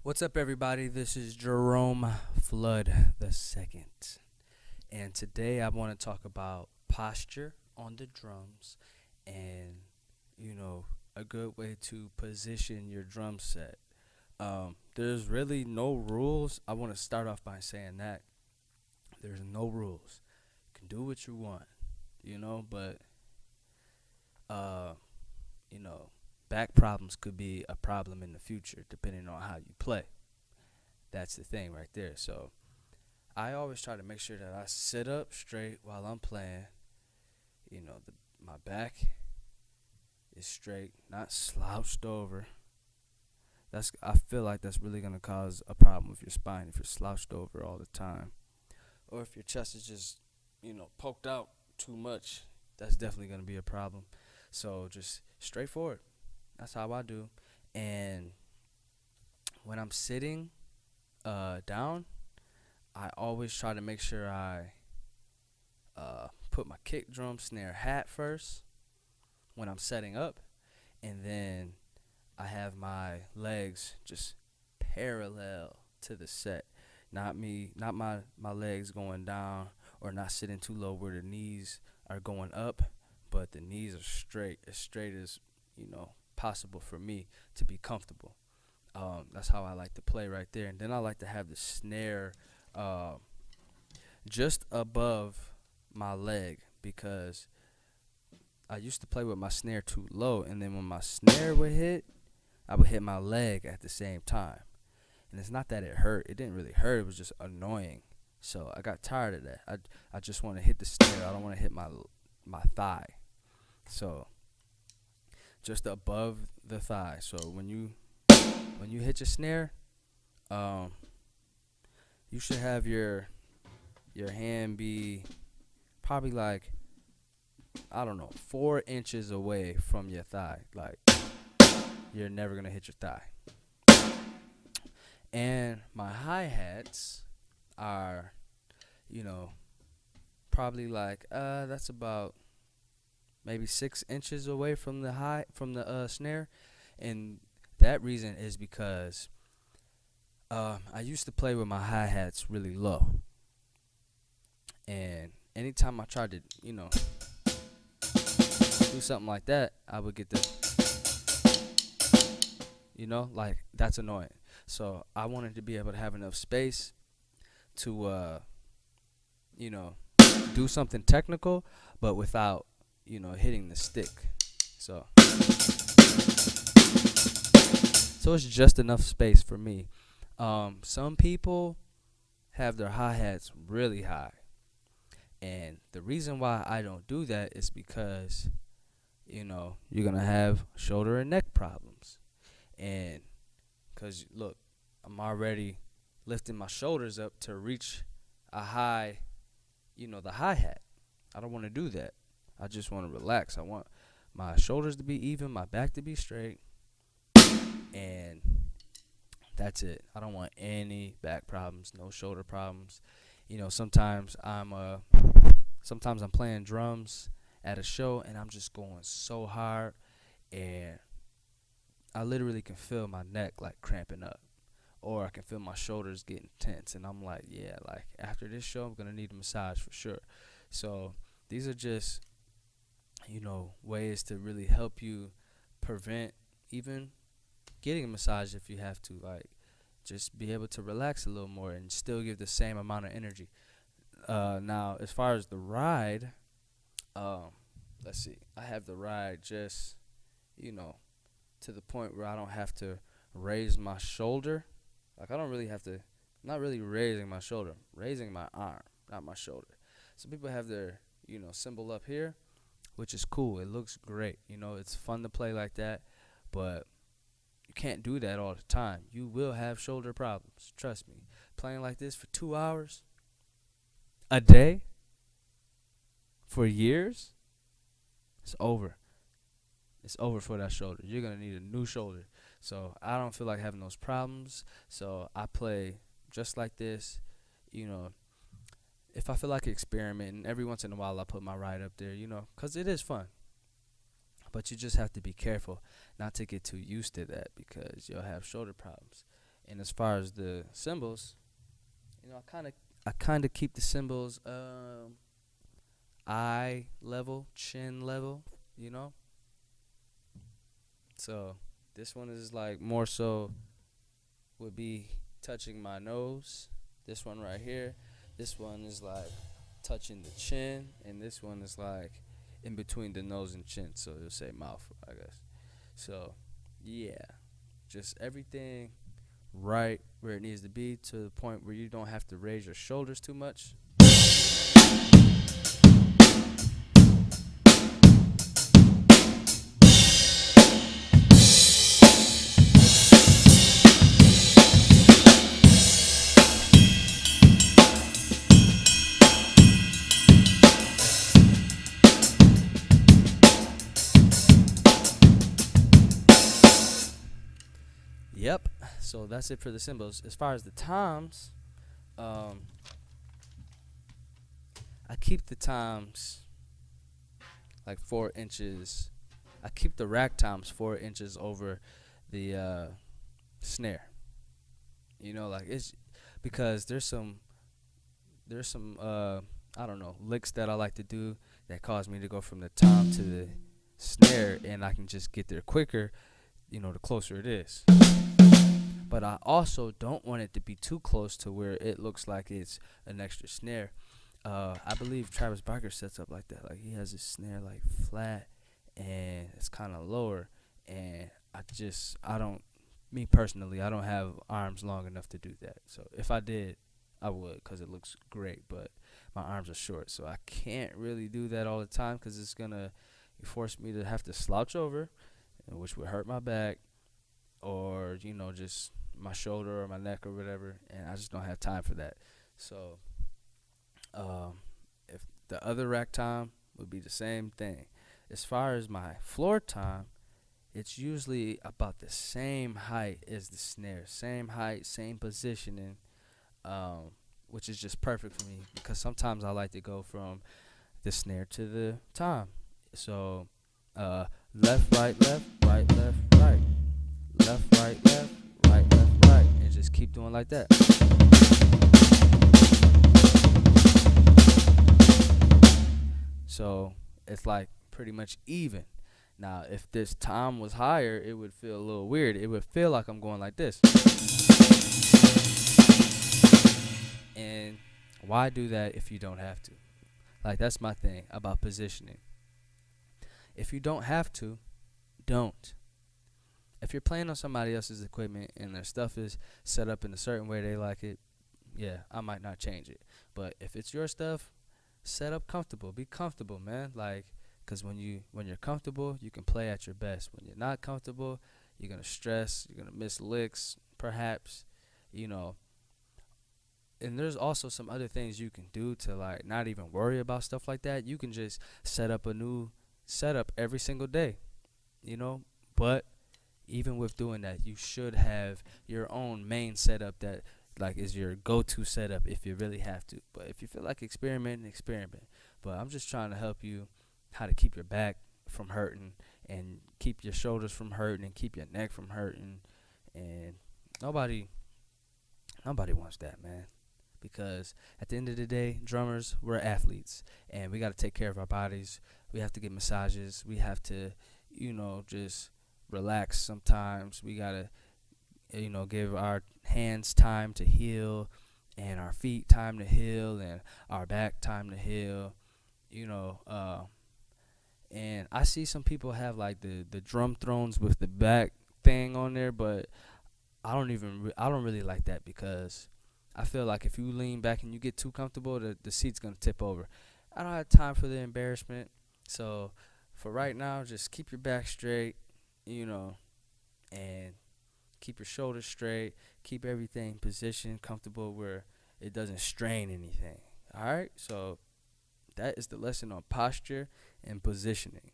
What's up, everybody? This is Jerome Flood the Second, and today I want to talk about posture on the drums, and a good way to position your drum set. There's really no rules. I want to start off by saying that there's no rules. You can do what you want, but uh, you know, back problems could be a problem in the future depending on how you play. That's the thing right there. So I always try to make sure that I sit up straight while I'm playing. My back is straight, not slouched over. I feel like that's really gonna cause a problem with your spine if you're slouched over all the time, or if your chest is just poked out too much. That's definitely gonna be a problem. So just straightforward. That's how I do. And when I'm sitting down, I always try to make sure I put my kick drum snare hat first when I'm setting up, and then I have my legs just parallel to the set. Not my legs going down or not sitting too low where the knees are going up, but the knees are straight as possible for me to be comfortable. That's how I like to play right there. And then I like to have the snare uh, just above my leg, because I used to play with my snare too low, and then when my snare would hit, I would hit my leg at the same time. And it's not that it hurt. It didn't really hurt. It was just annoying. So I got tired of that. I just want to hit the snare. I don't want to hit my thigh. So just above the thigh. So when you hit your snare, um, you should have your hand be probably like, I don't know, 4 inches away from your thigh. Like, you're never gonna hit your thigh. And my hi-hats are, you know, probably like that's about maybe 6 inches away from the snare, and that reason is because I used to play with my hi-hats really low, and anytime I tried to do something like that, I would get the like, that's annoying. So I wanted to be able to have enough space to you know do something technical, but without hitting the stick. So it's just enough space for me. Some people have their hi-hats really high, and the reason why I don't do that is because you're gonna have shoulder and neck problems. And because look, I'm already lifting my shoulders up to reach a high, the hi-hat. I don't want to do that. I just want to relax. I want my shoulders to be even, my back to be straight, and that's it. I don't want any back problems, no shoulder problems. Sometimes I'm playing drums at a show and I'm just going so hard, and I literally can feel my neck like cramping up, or I can feel my shoulders getting tense, and I'm like, yeah, like after this show, I'm gonna need a massage for sure. So these are just ways to really help you prevent even getting a massage if you have to. Like, just be able to relax a little more and still give the same amount of energy. Now, as far as the ride, um, let's see, I have the ride just you know to the point where I don't have to raise my shoulder. Like, I don't really have to. I'm not really raising my shoulder. I'm raising my arm, not my shoulder. Some people have their cymbal up here, which is cool. It looks great. It's fun to play like that, but you can't do that all the time. You will have shoulder problems. Trust me. Playing like this for 2 hours a day for years, it's over. It's over for that shoulder. You're going to need a new shoulder. So I don't feel like having those problems. So I play just like this. If I feel like experimenting, every once in a while I put my ride up there, because it is fun. But you just have to be careful not to get too used to that, because you'll have shoulder problems. And as far as the cymbals, I kind of keep the cymbals eye level, chin level, you know. So this one is like more so would be touching my nose. This one right here. This one is like touching the chin, and this one is like in between the nose and chin. So you'll say mouth, I guess. So yeah, just everything right where it needs to be to the point where you don't have to raise your shoulders too much. Yep. So that's it for the cymbals. As far as the toms, um, I keep the toms like 4 inches. I keep the rack toms 4 inches over the snare. You know, like it's because there's some I don't know licks that I like to do that cause me to go from the tom to the snare, and I can just get there quicker. You know, the closer it is. But I also don't want it to be too close to where it looks like it's an extra snare. I believe Travis Barker sets up like that. Like he has his snare like flat and it's kind of lower. And I don't, me personally, I don't have arms long enough to do that. So if I did, I would because it looks great. But my arms are short, so I can't really do that all the time because it's gonna force me to have to slouch over, which would hurt my back or just my shoulder or my neck or whatever, and I just don't have time for that. So if the other rack time would be the same thing. As far as my floor time, it's usually about the same height as the snare, same height, same positioning, which is just perfect for me because sometimes I like to go from the snare to the tom. So left, right, left, right. Left, right, left, right, and just keep doing like that. So it's like pretty much even. Now, if this tom was higher, it would feel a little weird. It would feel like I'm going like this. And why do that if you don't have to? Like, that's my thing about positioning. If you don't have to, don't. If you're playing on somebody else's equipment and their stuff is set up in a certain way they like it, yeah, I might not change it. But if it's your stuff, set up comfortable. Be comfortable, man. Like, cause when you're comfortable, you can play at your best. When you're not comfortable, you're gonna stress. You're gonna miss licks, perhaps. You know. And there's also some other things you can do to like not even worry about stuff like that. You can just set up a new setup every single day. You know, but even with doing that, you should have your own main setup that like is your go-to setup if you really have to. But if you feel like experimenting, experiment. But I'm just trying to help you how to keep your back from hurting and keep your shoulders from hurting and keep your neck from hurting. And nobody wants that, man. Because at the end of the day, drummers, we're athletes and we got to take care of our bodies. We have to get massages. We have to, just relax sometimes. We got to, give our hands time to heal and our feet time to heal and our back time to heal, and I see some people have like the drum thrones with the back thing on there, but I don't really like that because I feel like if you lean back and you get too comfortable, the seat's going to tip over. I don't have time for the embarrassment. So for right now, just keep your back straight, and keep your shoulders straight. Keep everything positioned, comfortable where it doesn't strain anything. All right? So that is the lesson on posture and positioning.